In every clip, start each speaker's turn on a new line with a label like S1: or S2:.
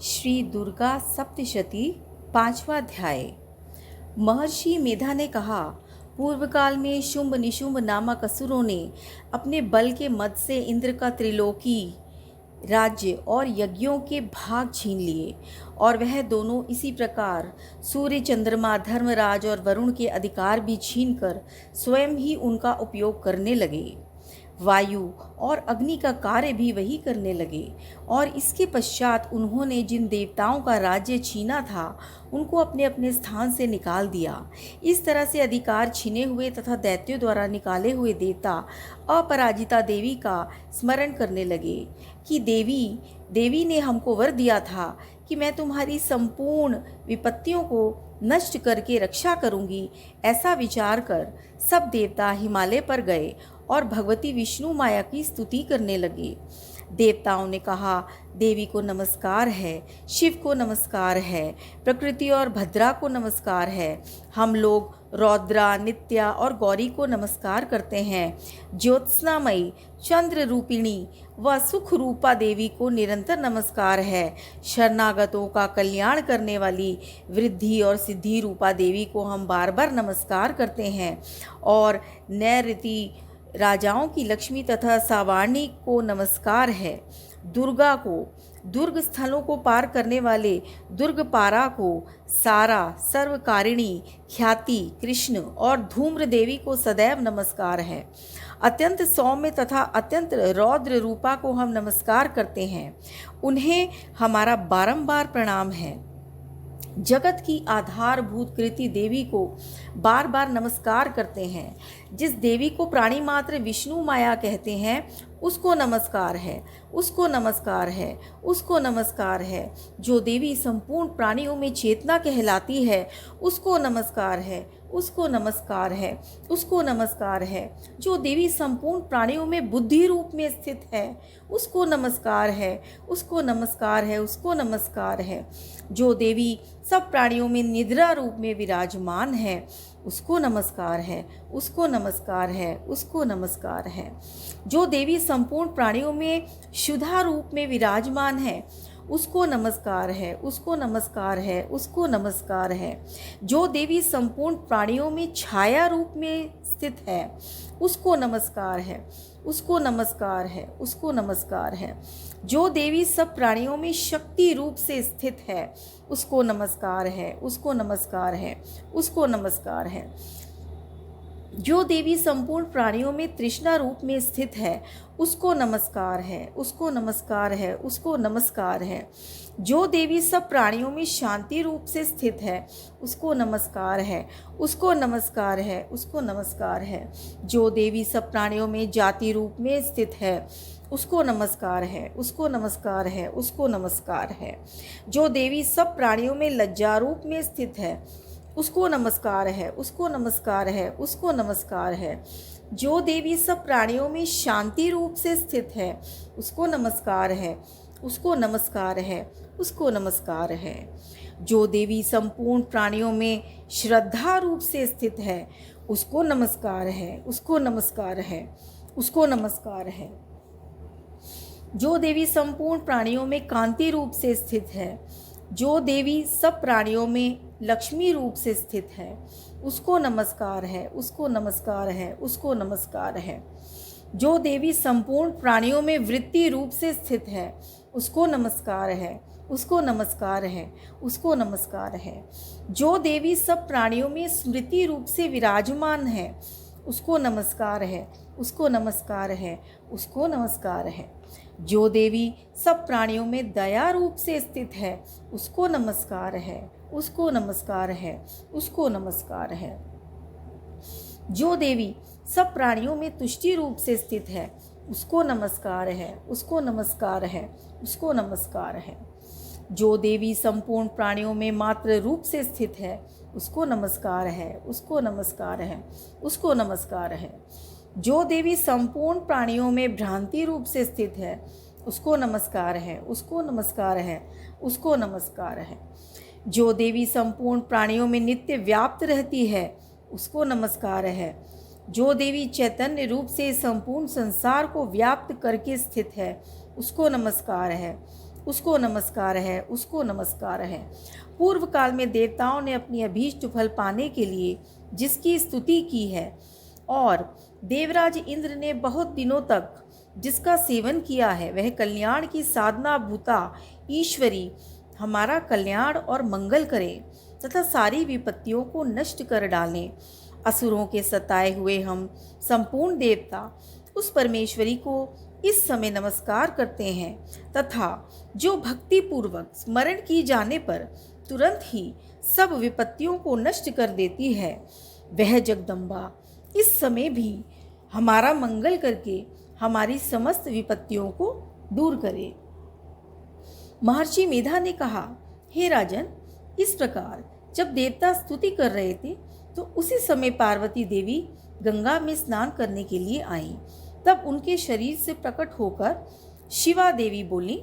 S1: श्री दुर्गा सप्तशती 5वां अध्याय। महर्षि मेधा ने कहा, पूर्व काल में शुंभ निशुंभ नामक असुरों ने अपने बल के मद से इंद्र का त्रिलोकी राज्य और यज्ञों के भाग छीन लिए, और वह दोनों इसी प्रकार सूर्य, चंद्रमा, धर्मराज और वरुण के अधिकार भी छीनकर स्वयं ही उनका उपयोग करने लगे। वायु और अग्नि का कार्य भी वही करने लगे, और इसके पश्चात उन्होंने जिन देवताओं का राज्य छीना था उनको अपने अपने स्थान से निकाल दिया। इस तरह से अधिकार छीने हुए तथा दैत्यों द्वारा निकाले हुए देवता अपराजिता देवी का स्मरण करने लगे कि देवी ने हमको वर दिया था कि मैं तुम्हारी संपूर्ण विपत्तियों को नष्ट करके रक्षा करूंगी। ऐसा विचार कर सब देवता हिमालय पर गए और भगवती विष्णु माया की स्तुति करने लगे। देवताओं ने कहा, देवी को नमस्कार है, शिव को नमस्कार है, प्रकृति और भद्रा को नमस्कार है। हम लोग रौद्रा, नित्या और गौरी को नमस्कार करते हैं। ज्योत्स्नामयी, चंद्र रूपिणी व सुख रूपा देवी को निरंतर नमस्कार है। शरणागतों का कल्याण करने वाली वृद्धि और सिद्धि रूपा देवी को हम बार बार नमस्कार करते हैं। और नैऋति राजाओं की लक्ष्मी तथा सावाणी को नमस्कार है। दुर्गा को, दुर्ग स्थलों को पार करने वाले दुर्गपारा को, सारा, सर्वकारिणी, ख्याति, कृष्ण और धूम्र देवी को सदैव नमस्कार है। अत्यंत सौम्य तथा अत्यंत रौद्र रूपा को हम नमस्कार करते हैं। उन्हें हमारा बारंबार प्रणाम है। जगत की आधारभूत कृति देवी को बार बार नमस्कार करते हैं। जिस देवी को प्राणी मात्र विष्णु माया कहते हैं उसको नमस्कार है, उसको नमस्कार है, उसको नमस्कार है। जो देवी संपूर्ण प्राणियों में चेतना कहलाती है उसको नमस्कार है, उसको नमस्कार है, उसको नमस्कार है। जो देवी संपूर्ण प्राणियों में बुद्धि रूप में स्थित है उसको नमस्कार है, उसको नमस्कार है, उसको नमस्कार है। जो देवी सब प्राणियों में निद्रा रूप में विराजमान है उसको नमस्कार है, उसको नमस्कार है, उसको नमस्कार है। जो देवी संपूर्ण प्राणियों में शुद्धा रूप में विराजमान है उसको नमस्कार है, उसको नमस्कार है, उसको नमस्कार है। जो देवी संपूर्ण प्राणियों में छाया रूप में स्थित है उसको नमस्कार है, उसको नमस्कार है, उसको नमस्कार है। जो देवी सब प्राणियों में शक्ति रूप से स्थित है उसको नमस्कार है, उसको नमस्कार है, उसको नमस्कार है। जो देवी संपूर्ण प्राणियों में तृष्णा रूप में स्थित है उसको नमस्कार है, उसको नमस्कार है, उसको नमस्कार है। जो देवी सब प्राणियों में शांति रूप से स्थित है उसको नमस्कार है, उसको नमस्कार है, उसको नमस्कार है। जो देवी सब प्राणियों में जाति रूप में स्थित है उसको नमस्कार है, उसको नमस्कार है, उसको नमस्कार है। जो देवी सब प्राणियों में लज्जा रूप में स्थित है उसको नमस्कार है, उसको नमस्कार है, उसको नमस्कार है। जो देवी सब प्राणियों में शांति रूप से स्थित है उसको नमस्कार है, उसको नमस्कार है, उसको नमस्कार है। जो देवी संपूर्ण प्राणियों में श्रद्धा रूप से स्थित है उसको नमस्कार है, उसको नमस्कार है, उसको नमस्कार है। जो देवी संपूर्ण प्राणियों में कांति रूप से स्थित है, जो देवी सब प्राणियों में लक्ष्मी रूप से स्थित है उसको नमस्कार है, उसको नमस्कार है, उसको नमस्कार है। जो देवी संपूर्ण प्राणियों में वृत्ति रूप से स्थित है उसको नमस्कार है, उसको नमस्कार है, उसको नमस्कार है। जो देवी सब प्राणियों में स्मृति रूप से विराजमान है उसको नमस्कार है, उसको नमस्कार है, उसको नमस्कार है। जो देवी सब प्राणियों में दया रूप से स्थित है उसको नमस्कार है, उसको नमस्कार है, उसको नमस्कार है। जो देवी सब प्राणियों में तुष्टि रूप से स्थित है उसको नमस्कार है, उसको नमस्कार है, उसको नमस्कार है। जो देवी संपूर्ण प्राणियों में मात्र रूप से स्थित है उसको नमस्कार है, उसको नमस्कार है, उसको नमस्कार है। जो देवी संपूर्ण प्राणियों में भ्रांति रूप से स्थित है उसको नमस्कार है, उसको नमस्कार है, उसको नमस्कार है। जो देवी संपूर्ण प्राणियों में नित्य व्याप्त रहती है उसको नमस्कार है। जो देवी चैतन्य रूप से संपूर्ण संसार को व्याप्त करके स्थित है उसको नमस्कार है। उसको नमस्कार है, उसको नमस्कार है। पूर्व काल में देवताओं ने अपनी अभीष्ट फल पाने के लिए जिसकी स्तुति की है और देवराज इंद्र ने बहुत दिनों तक जिसका सेवन किया है, वह कल्याण की साधना भूता ईश्वरी हमारा कल्याण और मंगल करे तथा सारी विपत्तियों को नष्ट कर डालें। असुरों के सताए हुए हम संपूर्ण देवता उस परमेश्वरी को इस समय नमस्कार करते हैं तथा जो भक्ति पूर्वक स्मरण की जाने पर तुरंत ही सब विपत्तियों को नष्ट कर देती है, वह जगदम्बा इस समय भी हमारा मंगल करके हमारी समस्त विपत्तियों को दूर करे। महर्षि मेधा ने कहा, हे राजन, इस प्रकार जब देवता स्तुति कर रहे थे तो उसी समय पार्वती देवी गंगा में स्नान करने के लिए आईं। तब उनके शरीर से प्रकट होकर शिवा देवी बोली,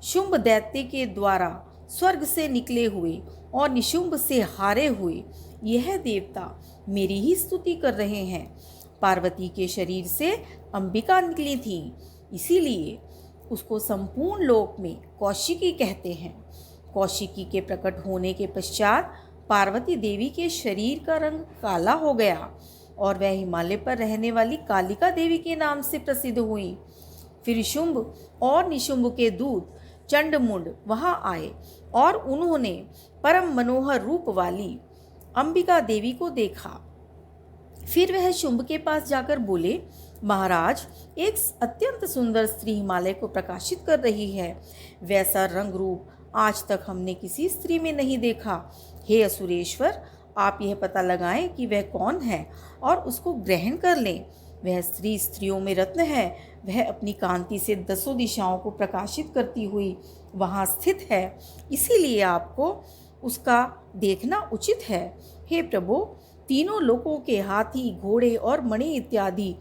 S1: शुंभ दैत्य के द्वारा स्वर्ग से निकले हुए और निशुंभ से हारे हुए यह देवता मेरी ही स्तुति कर रहे हैं। पार्वती के शरीर से अंबिका निकली थी, इसीलिए उसको संपूर्ण लोक में कौशिकी कहते हैं। कौशिकी के प्रकट होने के पश्चात पार्वती देवी के शरीर का रंग काला हो गया और वह हिमालय पर रहने वाली कालिका देवी के नाम से प्रसिद्ध हुई। फिर शुंभ और निशुंभ के दूत चंडमुंड वहां आए और उन्होंने परम मनोहर रूप वाली अंबिका देवी को देखा। फिर वह शुंभ के पास जाकर बोले, महाराज, एक अत्यंत सुंदर स्त्री हिमालय को प्रकाशित कर रही है। वैसा रंग रूप आज तक हमने किसी स्त्री में नहीं देखा। हे असुरेश्वर, आप यह पता लगाएं कि वह कौन है और उसको ग्रहण कर लें। वह स्त्री स्त्रियों में रत्न है। वह अपनी कांति से 10 दिशाओं को प्रकाशित करती हुई वहाँ स्थित है, इसीलिए आपको उसका देखना उचित है। हे प्रभु, तीनों लोकों के हाथी, घोड़े और मणि इत्यादि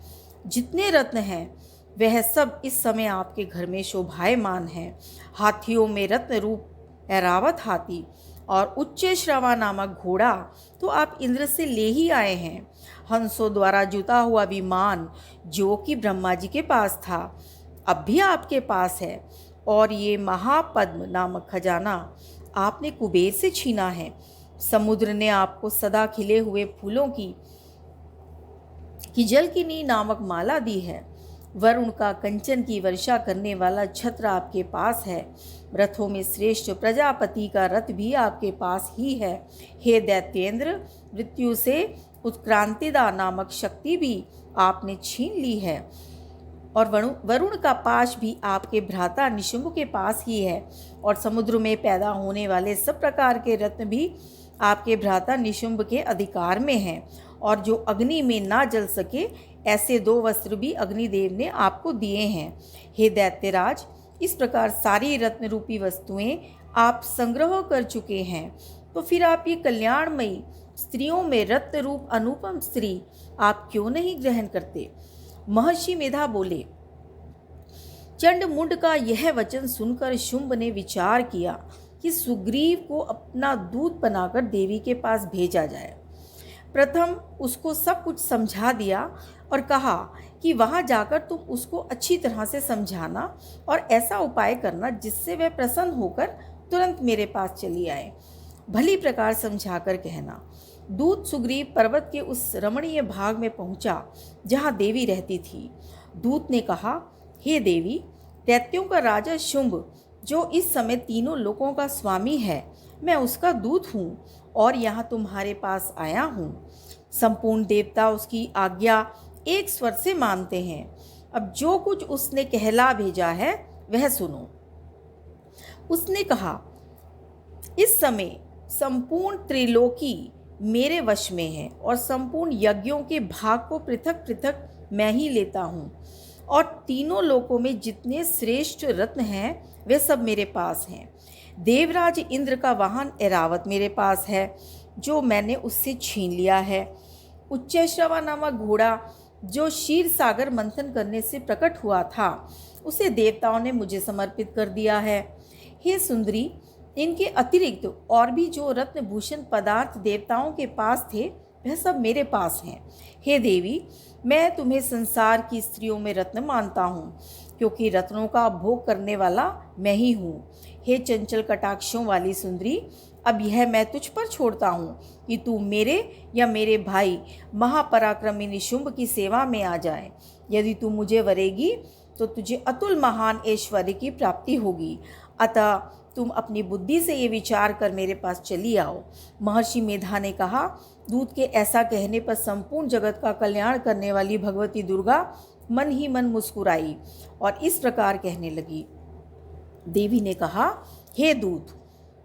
S1: जितने रत्न हैं, वह सब इस समय आपके घर में शोभायमान हैं। हाथियों में रत्न रूप ऐरावत हाथी और उच्च श्रवा नामक घोड़ा तो आप इंद्र से ले ही आए हैं। हंसों द्वारा जुता हुआ विमान जो कि ब्रह्मा जी के पास था, अब भी आपके पास है। और ये महापद्म नामक खजाना आपने कुबेर से छीना है। समुद्र ने आपको सदा खिले हुए फूलों की जलकिनी नामक माला दी है। वरुण का कंचन की वर्षा करने वाला छत्र आपके पास है। रथों में श्रेष्ठ प्रजापति का रथ भी आपके पास ही है। हे दैत्येंद्र, मृत्यु से उत्क्रांतिदा नामक शक्ति भी आपने छीन ली है और वरुण का पाश भी आपके भ्राता निशुंभ के पास ही है। और समुद्र में पैदा होने वाले सब प्रकार के रत्न भी आपके भ्राता निशुंभ के अधिकार में हैं। और जो अग्नि में ना जल सके ऐसे 2 वस्त्र भी अग्निदेव ने आपको दिए हैं। हे दैत्यराज, इस प्रकार सारी रत्न रूपी वस्तुएं आप संग्रह कर चुके हैं, तो फिर आप ये कल्याणमयी स्त्रियों में रत्न रूप अनुपम स्त्री आप क्यों नहीं ग्रहण करते? महर्षि मेधा बोले, चंडमुंड का यह वचन सुनकर शुंभ ने विचार किया कि सुग्रीव को अपना दूत बनाकर देवी के पास भेजा जाए। प्रथम उसको सब कुछ समझा दिया और कहा कि वहाँ जाकर तुम उसको अच्छी तरह से समझाना और ऐसा उपाय करना जिससे वह प्रसन्न होकर तुरंत मेरे पास चली आए। भली प्रकार समझाकर कहना। दूत सुग्रीव पर्वत के उस रमणीय भाग में पहुंचा जहाँ देवी रहती थी। दूत ने कहा, हे देवी, दैत्यों का राजा शुंभ जो इस समय तीनों लोकों का स्वामी है, मैं उसका दूत हूँ और यहाँ तुम्हारे पास आया हूँ। संपूर्ण देवता उसकी आज्ञा एक स्वर से मानते हैं। अब जो कुछ उसने कहला भेजा है वह सुनो। उसने कहा, इस समय संपूर्ण त्रिलोकी मेरे वश में है और संपूर्ण यज्ञों के भाग को पृथक पृथक मैं ही लेता हूँ और तीनों लोकों में जितने श्रेष्ठ रत्न हैं वे सब मेरे पास हैं। देवराज इंद्र का वाहन ऐरावत मेरे पास है जो मैंने उससे छीन लिया है। उच्चैश्रवा नामक घोड़ा जो क्षीर सागर मंथन करने से प्रकट हुआ था, उसे देवताओं ने मुझे समर्पित कर दिया है। हे सुंदरी, इनके अतिरिक्त और भी जो रत्नभूषण पदार्थ देवताओं के पास थे वह सब मेरे पास हैं। हे देवी, मैं तुम्हें संसार की स्त्रियों में रत्न मानता हूँ, क्योंकि रत्नों का भोग करने वाला मैं ही हूँ। हे चंचल कटाक्षों वाली सुंदरी, अब यह मैं तुझ पर छोड़ता हूँ कि तू मेरे या मेरे भाई महापराक्रमी निशुंभ की सेवा में आ जाए। यदि तू मुझे वरेगी तो तुझे अतुल महान ऐश्वर्य की प्राप्ति होगी। अतः तुम अपनी बुद्धि से ये विचार कर मेरे पास चली आओ। महर्षि मेधा ने कहा। दूत के ऐसा कहने पर संपूर्ण जगत का कल्याण करने वाली भगवती दुर्गा मन ही मन मुस्कुराई और इस प्रकार कहने लगी। देवी ने कहा, हे दूत,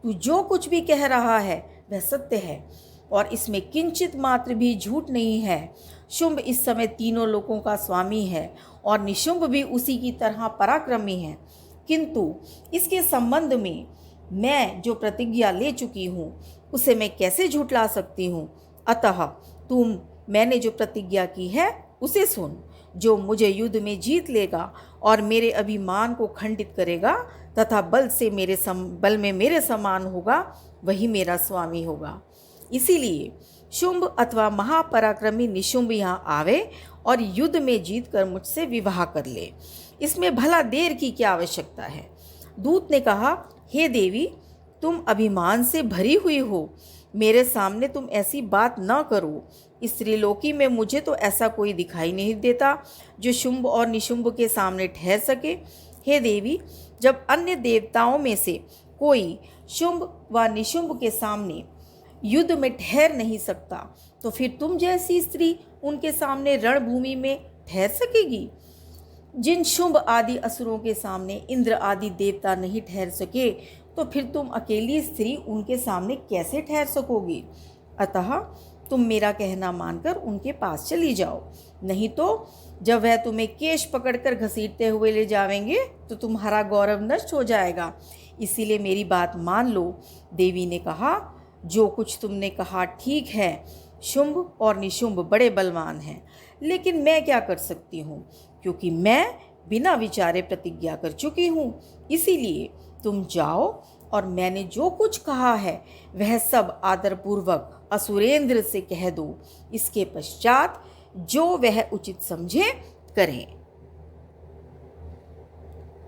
S1: तू जो कुछ भी कह रहा है वह सत्य है और इसमें किंचित मात्र भी झूठ नहीं है। शुंभ इस समय तीनों लोकों का स्वामी है और निशुंभ भी उसी की तरह पराक्रमी है, किंतु इसके संबंध में मैं जो प्रतिज्ञा ले चुकी हूँ उसे मैं कैसे झुठला सकती हूँ। अतः मैंने जो प्रतिज्ञा की है उसे सुन। जो मुझे युद्ध में जीत लेगा और मेरे अभिमान को खंडित करेगा तथा बल में मेरे समान होगा, वही मेरा स्वामी होगा। इसीलिए शुंभ अथवा महापराक्रमी निशुंभ यहाँ आवे और युद्ध में जीत कर मुझसे विवाह कर ले। इसमें भला देर की क्या आवश्यकता है। दूत ने कहा, हे देवी, तुम अभिमान से भरी हुई हो, मेरे सामने तुम ऐसी बात न करो। इस त्रिलोकी में मुझे तो ऐसा कोई दिखाई नहीं देता जो शुंभ और निशुंभ के सामने ठहर सके। हे देवी, जब अन्य देवताओं में से कोई शुंभ व निशुंभ के सामने युद्ध में ठहर नहीं सकता, तो फिर तुम जैसी स्त्री उनके सामने रणभूमि में ठहर सकेगी। जिन शुंभ आदि असुरों के सामने इंद्र आदि देवता नहीं ठहर सके, तो फिर तुम अकेली स्त्री उनके सामने कैसे ठहर सकोगी। अतः तुम मेरा कहना मानकर उनके पास चली जाओ, नहीं तो जब वह तुम्हें केश पकड़कर घसीटते हुए ले जावेंगे तो तुम्हारा गौरव नष्ट हो जाएगा। इसीलिए मेरी बात मान लो। देवी ने कहा, जो कुछ तुमने कहा ठीक है। शुंभ और निशुंभ बड़े बलवान हैं, लेकिन मैं क्या कर सकती हूँ, क्योंकि मैं बिना विचारे प्रतिज्ञा कर चुकी हूँ। इसीलिए तुम जाओ और मैंने जो कुछ कहा है वह सब आदरपूर्वक असुरेंद्र से कह दो। इसके पश्चात जो वह उचित समझे करें।